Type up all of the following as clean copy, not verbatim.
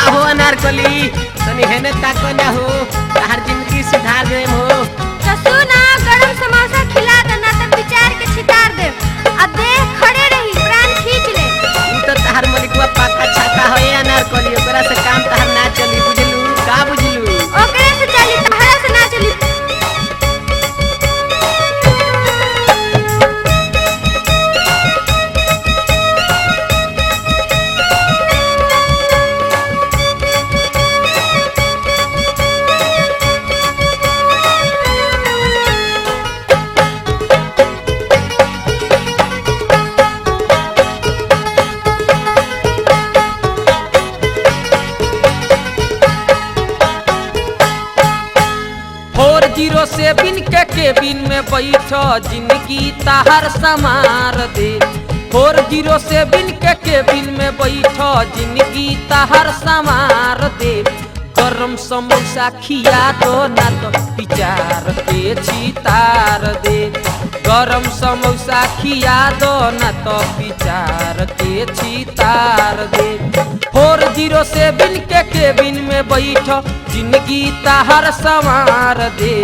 हो अनारकली तनी हेने ताको ना हो तार जिंदगी सुधार दे हो। तो सुना गरम समोसा खिला देना तो विचार के छितार दे। अब देख खड़े रही प्राण खींच ले। उ तो तार मलिकवा पाका छाता हो अनारकली ओकरा से काम तार ना चली बुझलू का बुझलू। ओकरे से चली तहरा से ना चली। जीरो से बिन के केबिन में बैठ जिंदगी ताहर समार दे। 40 से बिन के केबिन में बैठ जिंदगी ताहर समार दे। गरम समोसा खिया दो ना तो विचार के छितार दे। गरम समोसा खिया दो ना तो विचार के छितार दे। 40 से बिन के केबिन में बैठ जिंदगी ताहर संवार दे।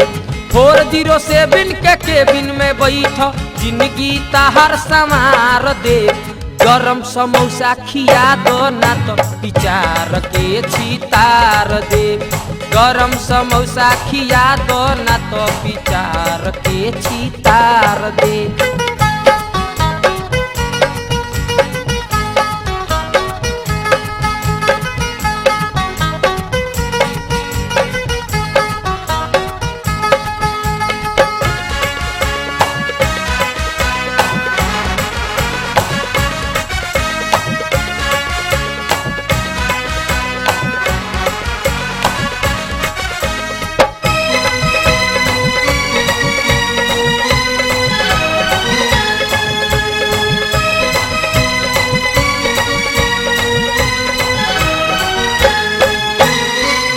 40 से बिन के केबिन में बैठ जिंदगी ताहर संवार दे। गरम समोसा खिया दो ना तो विचार के छितार दे। गरम समोसा खिया दो ना तो विचार के छितार दे।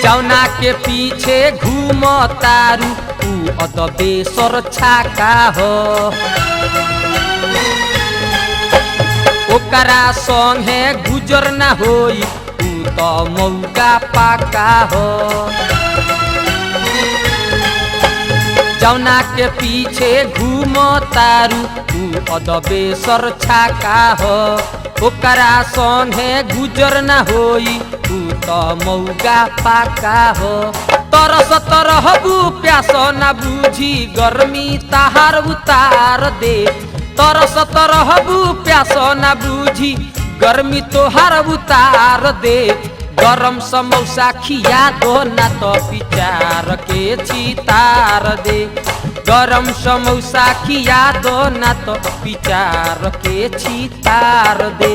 जौना के पीछे घूम तारू तू अदबे सर छाका हो। ओकरा संगे गुजर ना होई तू तो मौका पाका हो। जौना के पीछे घूम तारू तू अदबे सर छाका हो। ओकरा संगे गुजर ना होई तू तो मौका पाका हो। तरस तरहबू प्यास ना बूझी गर्मी ताहार उतार दे। तरस तरहबू प्यास ना बूझी गर्मी तोहार उतार दे। गरम समोसा खिया दो ना तो विचार के छितार दे। गरम समोसा खिया दो ना तो विचार के छितार दे।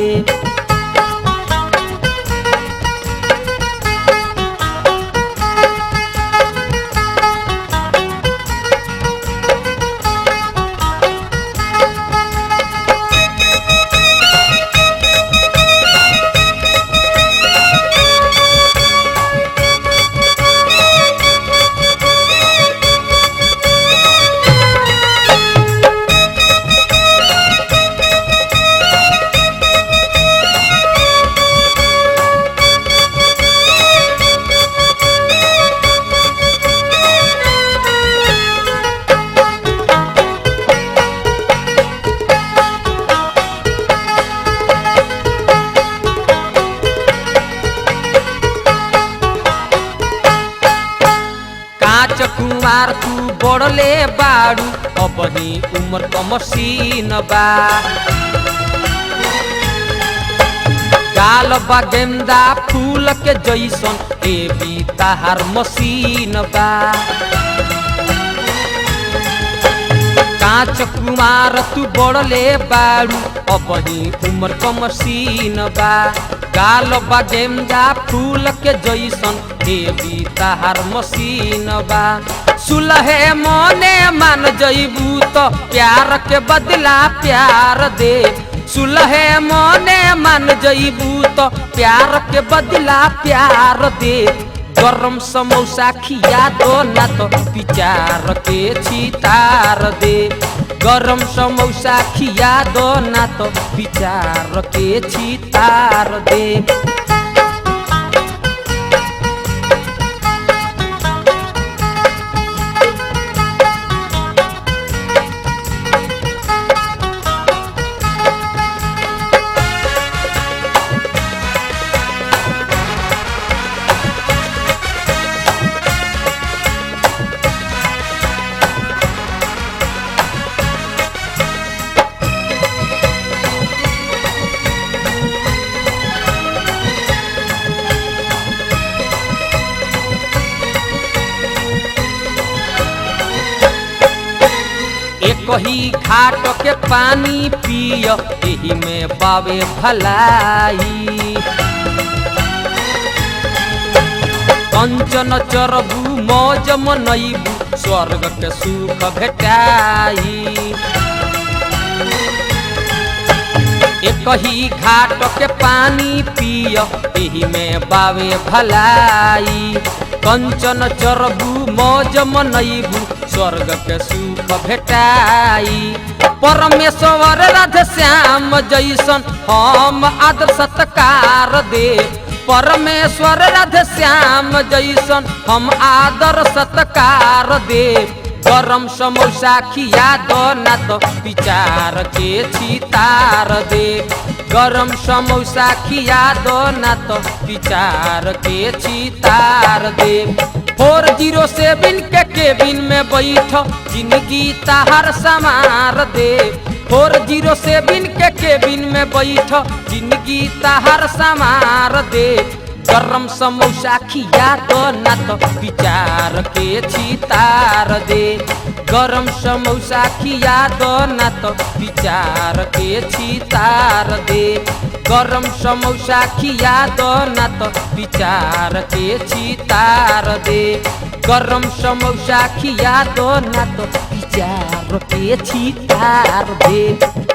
कुमार तू बड़ले बाड़ू अबही उम्र क मसीन बा। गाल बा गेंदा फूल के जैसन ए भी ताहार मसीन बा। कांच कुमार तू बड़ले बाड़ू अबही उम्र क मसीन बा। गाल बा गेंदा फूल के जैसन ए भी ताहार मसीन बा। सुलहे मने मान जईबू तो प्यार के बदला प्यार दे। सुलहे मने मान जईबू तो प्यार के बदला प्यार दे। गरम समोसा खिया दो ना तो विचार के छितार दे। गरम समोसा खिया दो ना तो विचार के छितार दे। एक ही घाट के पानी पिय एही में बावे भलाई। कंचन चरबू मौज मनैबू स्वर्ग के सुख भेटाई। एक ही घाट के पानी पिय एही में बावे भलाई। कंचन चरबू मौज मनैबू स्वर्ग के सुख भेटाई। परमेश्वर राधे श्याम जैसन हम आदर सत्कार दे। परमेश्वर राधे श्याम जैसन हम आदर सत्कार दे। गरम समोसा खिया दो ना तो विचार के छितार दे। गरम समोसा खिया दो ना तो विचार के छितार दे। 407 के केबिन में बैठ जिंदगी ताहर समार दे। 407 के केबिन में बैठ जिंदगी ताहर समार दे। गरम समोसा खिया दो ना तो विचार के छितार दे। गरम समोसा खिया दो ना तो विचार के छितार दे। गरम समोसा खिया दो ना तो विचार के छितार दे। गरम समोसा खिया दो ना तो विचार के छितार दे।